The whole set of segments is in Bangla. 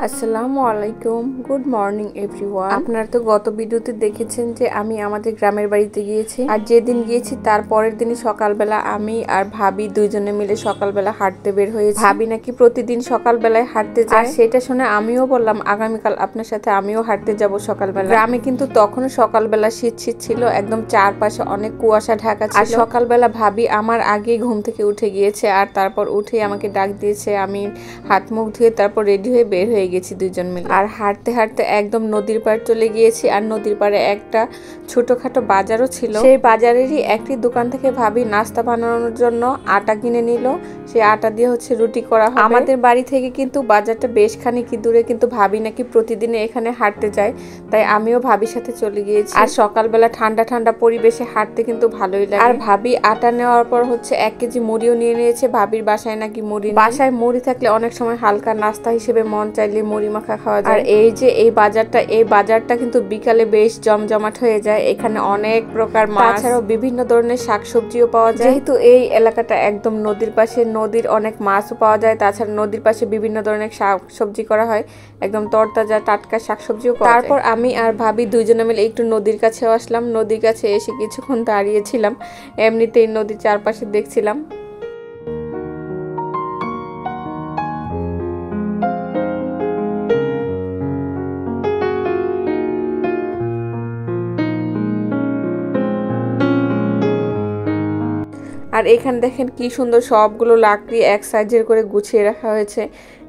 আসসালামু আলাইকুম, গুড মর্নিং এভরিওয়ান। আপনারা তো গত ভিডিওতে দেখেছেন যে আমি আমাদের গ্রামের বাড়িতে গিয়েছি, আর যেদিন গিয়েছি তার পরের দিনই সকালবেলা আমি আর ভাবি দুইজনে মিলে সকালবেলা হাঁটতে বের হয়েছি। ভাবি নাকি প্রতিদিন সকালবেলায় হাঁটতে যায়, আর সেটা শুনে আমিও বললাম আগামীকাল আপনার সাথে আমিও হাঁটতে যাব সকালবেলা। গ্রামে কিন্তু তখনও সকালবেলা শীত শীত ছিল, একদম চারপাশে অনেক কুয়াশা ঢাকা ছিল। আর সকালবেলা ভাবি আমার আগেই ঘুম থেকে উঠে গিয়েছে, আর তারপর উঠে আমাকে ডাক দিয়েছে। আমি হাত মুখ ধুয়ে তারপর রেডি হয়ে বের হয়ে গেছি দুইজন মিলে। আর হাঁটতে হাঁটতে একদম নদীর পাড় চলে গিয়েছি, আর নদীর পাড়ে একটা ছোটখাটো বাজারও ছিল। সেই বাজারেরই একটি দোকান থেকে ভাবি নাস্তা বানানোর জন্য আটা কিনে নিল। সেই আটা দিয়ে রুটি করা হবে। আমাদের বাড়ি থেকে কিন্তু বাজারটা বেশ খানিক দূরে, কিন্তু ভাবি নাকি প্রতিদিনে এখানে হাঁটতে যায়, তাই আমিও ভাবির সাথে চলে গিয়েছি। আর সকালবেলা ঠান্ডা ঠান্ডা পরিবেশে হাঁটতে কিন্তু ভালোই লাগে। আর ভাবি আটা নেওয়ার পর 1 কেজি মুড়িও নিয়ে নিয়েছে। ভাবির বাসায় নাকি মুড়ি, বাসায় মুড়ি থাকলে অনেক সময় হালকা নাস্তা হিসেবে মন চাইলে মুড়ি মাখা খাওয়া যায়। আর এই যে এই বাজারটা কিন্তু বিকালে বেশ জমজমাট হয়ে যায়। এখানে অনেক প্রকার মাছ, তাছাড়াও বিভিন্ন ধরনের শাকসবজিও পাওয়া যায়। যেহেতু এই এলাকাটা একদম নদীর পাশে, নদীর অনেক মাছও পাওয়া যায়। তাছাড়া নদীর পাশে বিভিন্ন ধরনের শাকসবজি করা হয়, একদম তরতাজা টাটকা শাকসবজিও পাওয়া যায়। তারপর আমি আর ভাবি দুইজনে মিলে একটু নদীর কাছেও আসলাম। নদীর কাছে এসে কিছুক্ষণ দাঁড়িয়েছিলাম, এমনিতেই নদীর চারপাশে দেখছিলাম। আর এখানে দেখেন কি সুন্দর সবগুলো লাকড়ি এক সাইজের করে গুছিয়ে রাখা হয়েছে।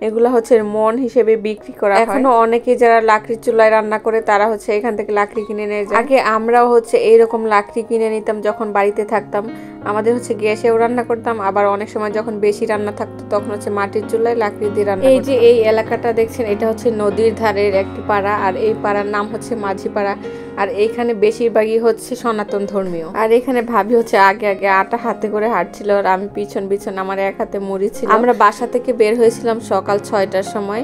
এগুলো মন হিসেবে বিক্রি করা হয়। এখনো অনেকে যারা লাকড়ির চুলায় রান্না করে তারা এখান থেকে লাকড়ি কিনে নিয়ে যায়। আগে আমরাও এইরকম লাকড়ি কিনে নিতাম যখন বাড়িতে থাকতাম। আমাদের গ্যাসেও রান্না করতাম, আবার অনেক সময় যখন বেশি রান্না থাকতো তখন মাটির চুলায় লাকড়ি দিয়ে রান্না। এই যে এই এলাকাটা দেখছেন, এটা নদীর ধারের একটি পাড়া, আর এই পাড়ার নাম মাঝি পাড়া। আর এইখানে বেশিরভাগই সনাতন ধর্মীয়। আর এখানে ভাবি আগে আগে আটা হাতে করে হাঁটছিল, আর আমি পিছন পিছন, আমার এক হাতে মুড়ি ছিল। আমরা বাসা থেকে বের হয়েছিলাম সকাল 6টার সময়,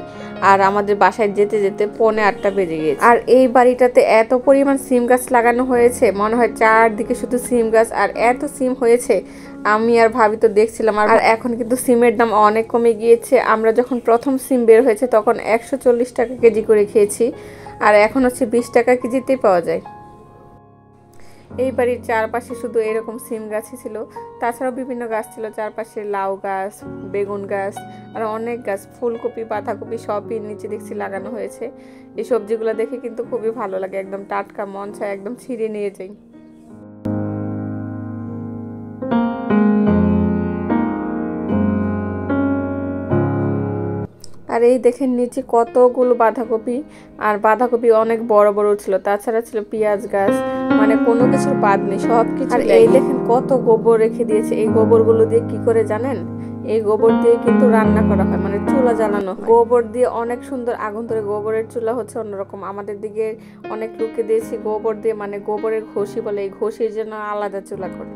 আর আমাদের বাসায় যেতে যেতে 7:45 বেজে গিয়েছে। আর এই বাড়িটাতে এত পরিমাণ সিম গাছ লাগানো হয়েছে, মনে হয় চারদিকে শুধু সিম গাছ, আর এত সিম হয়েছে আমি আর ভাবি তো দেখছিলাম। আর এখন কিন্তু সিমের দাম অনেক কমে গিয়েছে। আমরা যখন প্রথম সিম বের হয়েছে তখন 140 টাকা কেজি করে খেয়েছি, আর এখন 20 টাকা কেজিতেই পাওয়া যায়। এই বাড়ির চারপাশে শুধু এরকম সিম গাছই ছিল, তাছাড়াও বিভিন্ন গাছ ছিল চারপাশে, লাউ গাছ, বেগুন গাছ, আর অনেক গাছ, ফুলকপি, বাঁধাকপি সবই নিচে দেখছি লাগানো হয়েছে। এই সবজিগুলো দেখে কিন্তু খুবই ভালো লাগে, একদম টাটকা, মন চায় একদম ছিঁড়ে নিয়ে যাই। আর এই দেখেন নিচে কতগুলো বাঁধাকপি, আর বাঁধাকপি অনেক বড় বড় ছিল। তাছাড়া ছিল পেঁয়াজ গাছ, মানে কোনো কিছুর বাদ নেই, সবকিছু। আর এই দেখেন কত গোবর রেখে দিয়েছে। এই গোবরগুলো দিয়ে কি করে জানেন? এই গোবর দিয়ে কিন্তু রান্না করা হয়, মানে চুলা জ্বালানো হয় গোবর দিয়ে। অনেক সুন্দর আগুন ধরে। গোবরের চুলা অন্যরকম। আমাদের দিকে অনেক লোকে দিয়েছি গোবর দিয়ে, মানে গোবরের ঘষি বলে, এই ঘষির জন্য আলাদা চুলা করে।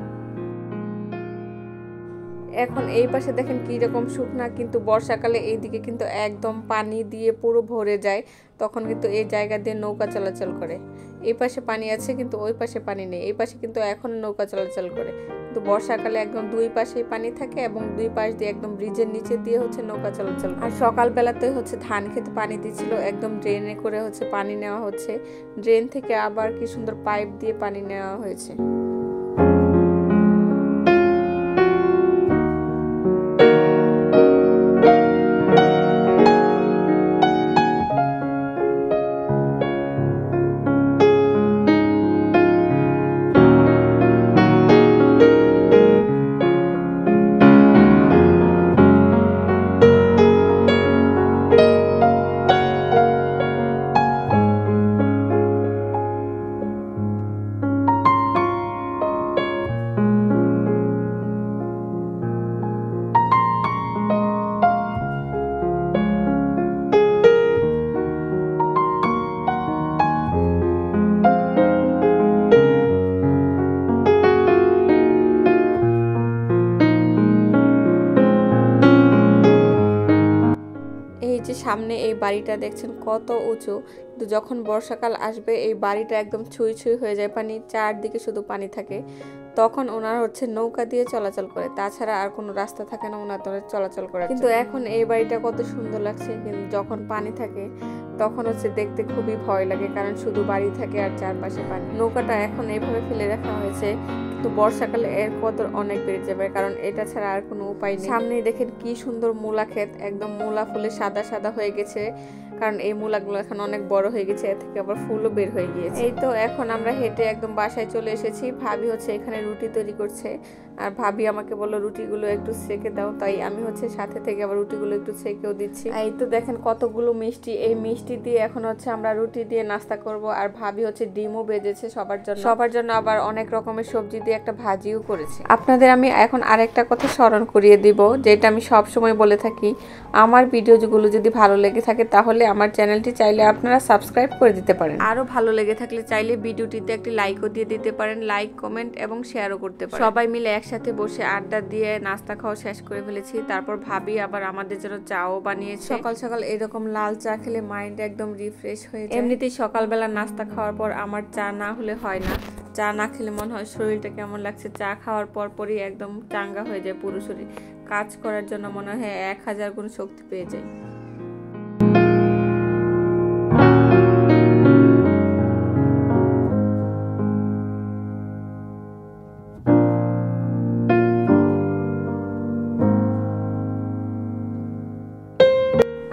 এখন এই পাশে দেখেন কি রকম শুকনা, কিন্তু বর্ষাকালে এইদিকে কিন্তু একদম পানি দিয়ে পুরো ভরে যায়। তখন কিন্তু এই জায়গা দিয়ে নৌকা চলাচল করে। এই পাশে পানি আছে কিন্তু ওই পাশে পানি নেই। এই পাশে কিন্তু এখন নৌকা চলাচল করে, কিন্তু বর্ষাকালে একদম দুই পাশেই পানি থাকে, এবং দুই পাশ দিয়ে একদম ব্রিজের নিচে দিয়ে নৌকা চলাচল। আর সকালবেলাতে ধান খেতে পানি দিচ্ছিল, একদম ড্রেনে করে পানি নেওয়া হচ্ছে। ড্রেন থেকে আবার কি সুন্দর পাইপ দিয়ে পানি নেওয়া হয়েছে। সামনে এই বাড়িটা দেখছেন কত উঁচু, কিন্তু যখন বর্ষাকাল আসবে এই বাড়িটা একদম ছুঁই ছুঁই হয়ে যায় পানি, চারদিকে শুধু পানি থাকে। তখন ওনারা হচ্ছে নৌকা দিয়ে চলাচল করে, তাছাড়া আর কোনো রাস্তা থাকে না ওনারা চলাচল করে। কিন্তু এখন এই বাড়িটা কত সুন্দর লাগছে, কিন্তু যখন পানি থাকে তখন হচ্ছে দেখতে খুবই ভয় লাগে, কারণ শুধু বাড়ি থাকে আর চারপাশে পানি। নৌকাটা এখন এইভাবে ফেলে রাখা হয়েছে, কিন্তু বর্ষাকালে এর কদর অনেক বেড়ে যাবে, কারণ এটা ছাড়া আর কোনো উপায় নেই। সামনেই দেখেন কি সুন্দর মূলা ক্ষেত, একদম মূলা ফুলে সাদা সাদা হয়ে গেছে, কারণ এই মূলাগুলো এখন অনেক বড় হয়ে গেছে, এর থেকে আবার ফুলও বের হয়ে গিয়েছে। এই তো এখন আমরা হেঁটে একদম বাসায় চলে এসেছি। ভাবি হচ্ছে এখানে রুটি তৈরি করছে, আর ভাবি আমাকে বললো রুটিগুলো একটু সেকে দাও, তাই আমি হচ্ছে সাথে থেকে আবার রুটিগুলো একটু সেকেও দিচ্ছি। এই তো দেখেন কতগুলো মিষ্টি, এই মিষ্টি দিয়ে এখন হচ্ছে আমরা রুটি দিয়ে নাস্তা করব। আর ভাবি হচ্ছে ডিমও ভেজেছে সবার জন্য আবার অনেক রকমের সবজি দিয়ে একটা ভাজিও করেছে। আপনাদের আমি এখন আরেকটা কথা স্মরণ করিয়ে দিব, যেটা আমি সব সময় বলে থাকি, আমার ভিডিওগুলো যদি ভালো লেগে থাকে তাহলে আমার চ্যানেলটি চাইলে আপনারা সাবস্ক্রাইব করে দিতে পারেন। আরো ভালো লেগে থাকলে চাইলে ভিডিওটিতে একটি লাইকও দিয়ে দিতে পারেন, লাইক কমেন্ট এবং শেয়ারও করতে পারেন। সবাই মিলে একসাথে বসে আড্ডা দিয়ে নাস্তা খাওয়া শেষ করে ফেলেছি। তারপর ভাবি আবার আমাদের জন্য চাও বানিয়েছে। সকাল সকাল এরকম লাল চা খেলে মাইন্ড একদম রিফ্রেশ হয়ে যায়। এমনিতেই সকালবেলা নাস্তা খাওয়ার পর আমার চা না হলে হয় না, চা না খেলে মনে হয় শরীরটা কেমন লাগছে। চা খাওয়ার পরই একদম চাঙ্গা হয়ে যায় পুরো শরীর, কাজ করার জন্য মনে হয় 1000 গুণ শক্তি পেয়ে যায়।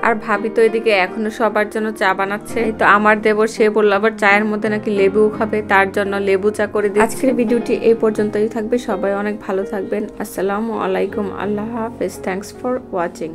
আর ভাবি তো এদিকে এখনো সবার জন্য চা বানাচ্ছে। এই তো আমার দেবর, সে বলল আবার চায়ের মধ্যে নাকি লেবুও খাবে, তার জন্য লেবু চা করে দিচ্ছি। আজকের ভিডিওটি এই পর্যন্তই থাকবে, সবাই অনেক ভালো থাকবেন। আসসালামু আলাইকুম, আল্লাহ হাফেজ, থ্যাঙ্কস ফর ওয়াচিং।